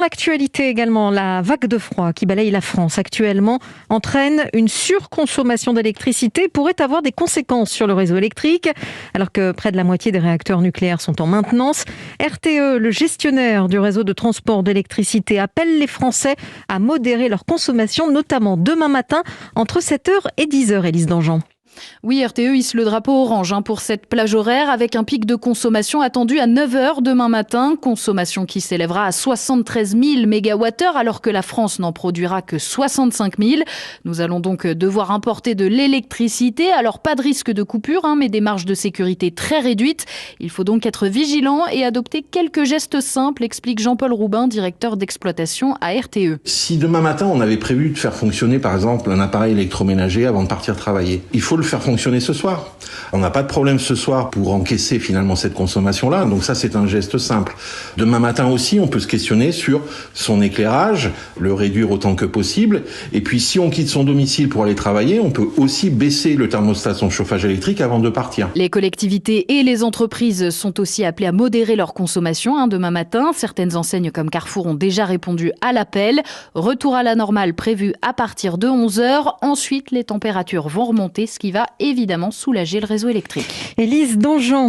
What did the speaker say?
L'actualité également, la vague de froid qui balaye la France actuellement entraîne une surconsommation d'électricité, pourrait avoir des conséquences sur le réseau électrique. Alors que près de la moitié des réacteurs nucléaires sont en maintenance, RTE, le gestionnaire du réseau de transport d'électricité, appelle les Français à modérer leur consommation, notamment demain matin entre 7h et 10h, Élise Dangean. Oui, RTE hisse le drapeau orange pour cette plage horaire avec un pic de consommation attendu à 9h demain matin. Consommation qui s'élèvera à 73 000 mégawattheures alors que la France n'en produira que 65 000. Nous allons donc devoir importer de l'électricité. Alors pas de risque de coupure, mais des marges de sécurité très réduites. Il faut donc être vigilant et adopter quelques gestes simples, explique Jean-Paul Roubin, directeur d'exploitation à RTE. Si demain matin on avait prévu de faire fonctionner par exemple un appareil électroménager avant de partir travailler, il faut le faire fonctionner ce soir. On n'a pas de problème ce soir pour encaisser finalement cette consommation-là, donc ça c'est un geste simple. Demain matin aussi, on peut se questionner sur son éclairage, le réduire autant que possible, et puis si on quitte son domicile pour aller travailler, on peut aussi baisser le thermostat de son chauffage électrique avant de partir. Les collectivités et les entreprises sont aussi appelées à modérer leur consommation demain matin. Certaines enseignes comme Carrefour ont déjà répondu à l'appel. Retour à la normale prévu à partir de 11h. Ensuite, les températures vont remonter, ce qui va évidemment soulager le réseau électrique. Élise Dangean.